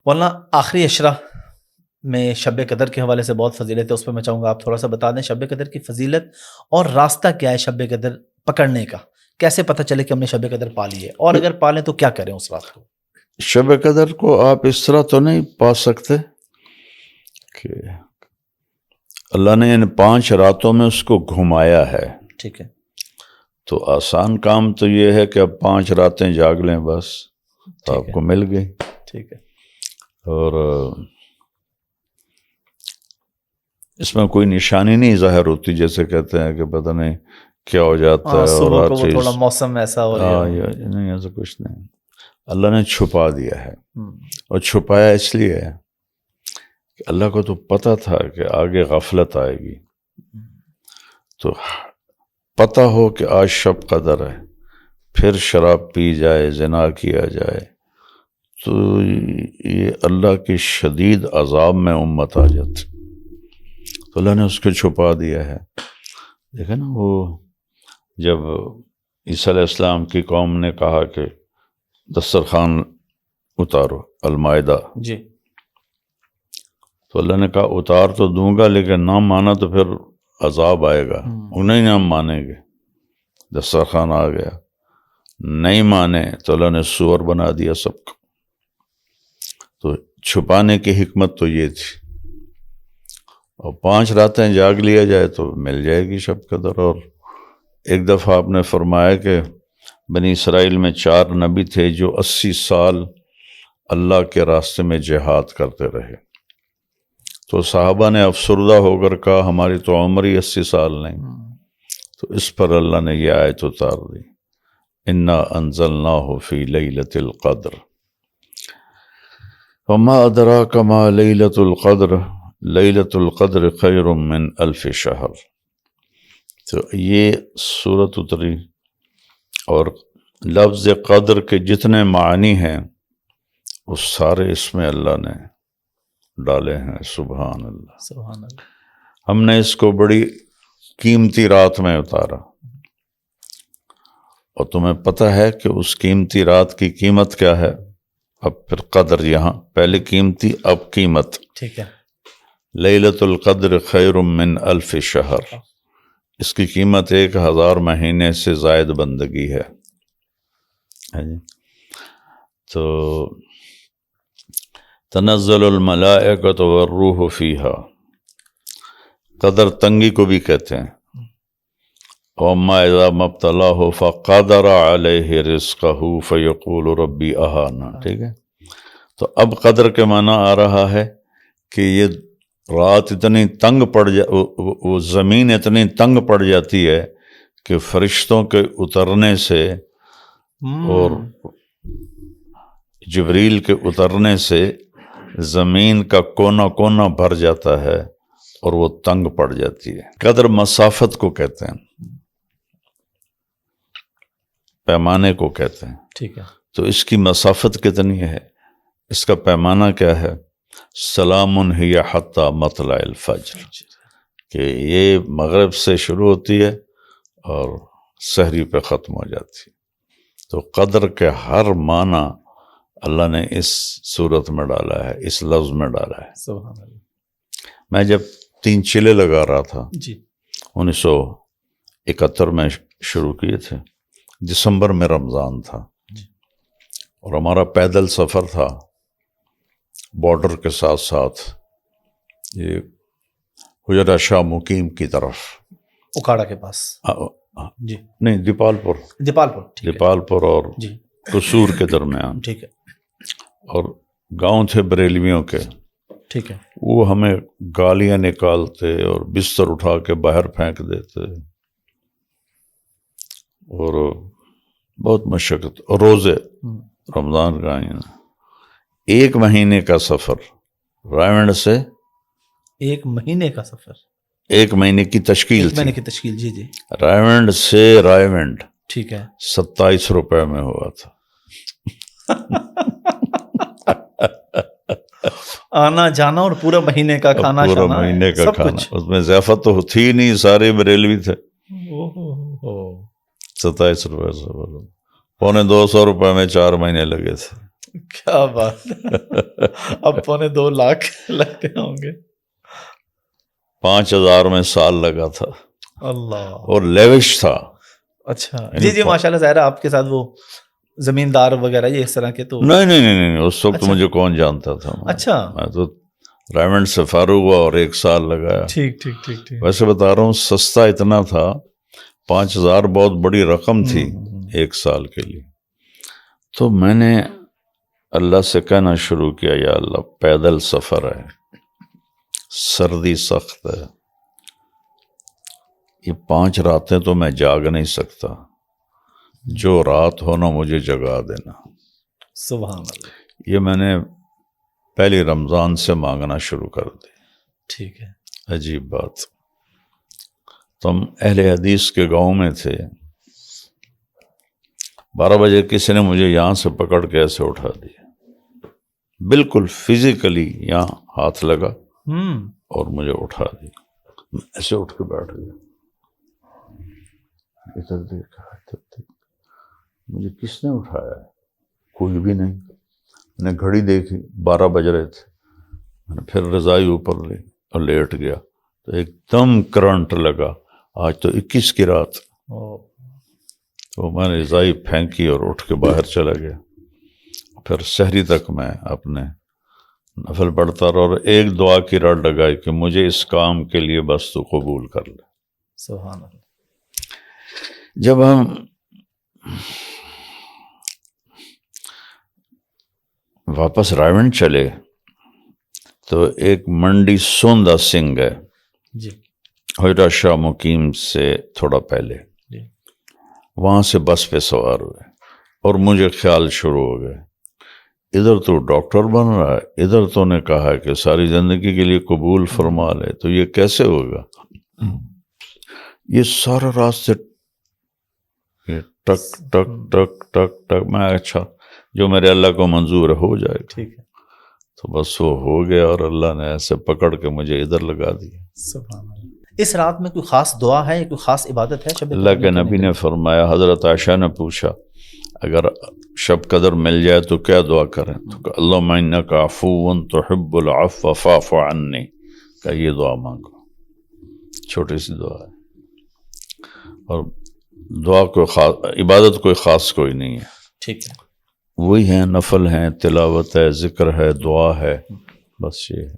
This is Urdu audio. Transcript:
مولانا آخری عشرہ میں شب قدر کے حوالے سے بہت فضیلت ہے، اس پہ میں چاہوں گا آپ تھوڑا سا بتا دیں شب قدر کی فضیلت اور راستہ کیا ہے شب قدر پکڑنے کا، کیسے پتہ چلے کہ ہم نے شب قدر پا لی ہے، اور اگر پا لیں تو کیا کریں اس رات کو؟ شب قدر کو آپ اس طرح تو نہیں پا سکتے کہ اللہ نے ان 5 راتوں میں اس کو گھمایا ہے، ٹھیک ہے، تو آسان کام تو یہ ہے کہ اب 5 راتیں جاگ لیں بس تو آپ کو مل گئی، ٹھیک ہے، اور اس میں کوئی نشانی نہیں ظاہر ہوتی، جیسے کہتے ہیں کہ پتہ نہیں کیا ہو جاتا ہے اور صبح ہر کو وہ چیز تھوڑا موسم ایسا ہو رہا ہے، نہیں، ایسا کچھ نہیں، اللہ نے چھپا دیا ہے، اور چھپایا اس لیے ہے کہ اللہ کو تو پتہ تھا کہ آگے غفلت آئے گی، تو پتہ ہو کہ آج شب قدر ہے، پھر شراب پی جائے، زنا کیا جائے، تو یہ اللہ کی شدید عذاب میں امت آ جاتی، تو اللہ نے اس کو چھپا دیا ہے۔ دیکھیں نا، وہ جب عیسیٰ علیہ السلام کی قوم نے کہا کہ دسترخوان اتارو، المائدہ، جی، تو اللہ نے کہا اتار تو دوں گا لیکن نہ مانا تو پھر عذاب آئے گا، انہیں نہ مانیں گے، دسترخوان آ گیا، نہیں مانے تو اللہ نے سور بنا دیا سب کو، تو چھپانے کی حکمت تو یہ تھی، اور 5 راتیں جاگ لیا جائے تو مل جائے گی شب قدر۔ اور ایک دفعہ آپ نے فرمایا کہ بنی اسرائیل میں 4 نبی تھے جو 80 سال اللہ کے راستے میں جہاد کرتے رہے، تو صحابہ نے افسردہ ہو کر کہا ہماری تو عمر ہی 80 سال نہیں، تو اس پر اللہ نے یہ آیت اتار دی، انا انزلناہ فی لیلۃ القدر وما ادراک ما لیلۃ القدر لیلۃ القدر خیر من 1000 شہر۔ تو یہ سورت اتری، اور لفظ قدر کے جتنے معنی ہیں وہ سارے اس میں اللہ نے ڈالے ہیں، سبحان اللہ، سبحان اللہ۔ ہم نے اس کو بڑی قیمتی رات میں اتارا، اور تمہیں پتہ ہے کہ اس قیمتی رات کی قیمت کیا ہے؟ اب پھر قدر، یہاں پہلے قیمتی اب قیمت، ٹھیک ہے، لیلۃ القدر خیر من 1000 شہر، اس کی قیمت 1000 مہینے سے زائد بندگی ہے۔ تو تنزل الملائکۃ والروح فیہا، قدر تنگی کو بھی کہتے ہیں، وَأَمَّا إِذَا مَا ابْتَلَاهُ فَقَدَرَ عَلَيْهِ رِزْقَهُ فَيَقُولُ رَبِّي أَهَانَ، ٹھیک ہے، تو اب قدر کے معنی آ رہا ہے کہ یہ رات اتنی تنگ پڑ وہ زمین اتنی تنگ پڑ جاتی ہے کہ فرشتوں کے اترنے سے اور جبریل کے اترنے سے زمین کا کونا کونا بھر جاتا ہے اور وہ تنگ پڑ جاتی ہے۔ قدر مسافت کو کہتے ہیں، پیمانے کو کہتے ہیں، ٹھیک ہے، تو اس کی مسافت کتنی ہے، اس کا پیمانہ کیا ہے؟ سلام ہی حتی مطلع الفجر، کہ یہ مغرب سے شروع ہوتی ہے اور سحری پہ ختم ہو جاتی ہے۔ تو قدر کے ہر معنی اللہ نے اس صورت میں ڈالا ہے، اس لفظ میں ڈالا ہے۔ سبحان اللہ۔ میں جب 3 چلے لگا رہا تھا، جی، 1971 میں شروع کیے تھے، دسمبر میں رمضان تھا، اور ہمارا پیدل سفر تھا بارڈر کے ساتھ ساتھ یہ حجرہ شاہ مقیم کی طرف، اکھاڑا کے پاس، جی، نہیں دیپال پور، دیپال پور اور جی، قصور کے درمیان، ٹھیک ہے، اور گاؤں تھے بریلویوں کے، ٹھیک ہے، وہ ہمیں گالیاں نکالتے اور بستر اٹھا کے باہر پھینک دیتے، اور بہت مشقت، اور روزے رمضان کا 1 مہینے کا سفر، رائونڈ سے 1 مہینے کا سفر، 1 مہینے کی تشکیل 1 مہینے تھی، کی تشکیل، جی جی، رائونڈ سے رائونڈ، ٹھیک ہے، 27 روپے میں ہوا تھا، آنا جانا اور پورا مہینے کا کھانا پورا شانا، مہینے کا سب کھانا، کچھ، اس میں ضیافت تو تھی ہی نہیں، سارے بریلوی تھے، 27 روپے سے، 125 روپے میں 4 مہینے لگے تھے۔ کیا بات اب 2.25 لاکھ لگتے ہوں گے. 5,000 میں سال لگا تھا اللہ. اور لیوش تھا. اچھا جی ماشاء اللہ. ظاہر آپ کے ساتھ وہ زمیندار وغیرہ یہ اس طرح کے تو نہیں اس وقت مجھے کون جانتا تھا. اچھا میں تو رائمنڈ سے فارغ ہوا اور 1 سال لگایا. ٹھیک. ویسے بتا رہا ہوں سستا اتنا تھا. 5,000 بہت بڑی رقم تھی 1 سال کے لیے. تو میں نے اللہ سے کہنا شروع کیا یا اللہ پیدل سفر ہے, سردی سخت ہے, یہ 5 راتیں تو میں جاگ نہیں سکتا, جو رات ہونا مجھے جگا دینا. سبحان اللہ. یہ میں نے پہلی رمضان سے مانگنا شروع کر دی. ٹھیک ہے. عجیب بات. تم اہل حدیث کے گاؤں میں تھے. 12 بجے کسی نے مجھے یہاں سے پکڑ کے ایسے اٹھا دیا, بالکل فزیکلی یہاں ہاتھ لگا اور مجھے اٹھا دیا. ایسے اٹھ کے بیٹھ گیا. ادھر دیکھا مجھے کس نے اٹھایا ہے, کوئی بھی نہیں. میں نے گھڑی دیکھی 12 بج رہے تھے. میں نے پھر رضائی اوپر لی اور لیٹ گیا تو ایک دم کرنٹ لگا. آج تو 21 کی رات. تو میں نے رضائی پھینکی اور اٹھ کے باہر چلا گیا. پھر سحری تک میں اپنے نفل پڑھتا رہا اور ایک دعا کی رٹ لگائی کہ مجھے اس کام کے لیے بس تو قبول کر لے. سبحان اللہ. جب ہم واپس رائونڈ چلے تو ایک منڈی سوندا سنگھ ہے جی, حجرہ شاہ مقیم سے تھوڑا پہلے, وہاں سے بس پہ سوار ہوئے اور مجھے خیال شروع ہو گئے ادھر تو ڈاکٹر بن رہا ہے, ادھر تو نے کہا کہ ساری زندگی کے لیے قبول فرما لے, تو یہ کیسے ہوگا. یہ سارا راستے ٹک ٹک ٹک ٹک ٹک. میں اچھا جو میرے اللہ کو منظور ہے ہو جائے گا. ٹھیک ہے. تو بس وہ ہو گیا اور اللہ نے ایسے پکڑ کے مجھے ادھر لگا دیا. سبحان اللہ. اس رات میں کوئی خاص دعا ہے, کوئی خاص عبادت ہے؟ اللہ کے نبی نے فرمایا, حضرت عائشہ نے پوچھا اگر شب قدر مل جائے تو کیا دعا کریں؟ تو کہ اللہم انک عفو تحب العفو فاعف عنی, کہ یہ دعا مانگو. چھوٹی سی دعا ہے اور دعا کوئی خاص, عبادت کوئی خاص کوئی نہیں ہے. ٹھیک ہے. وہی ہیں, نفل ہیں, تلاوت ہے, ذکر ہے, دعا ہے, بس یہ ہے.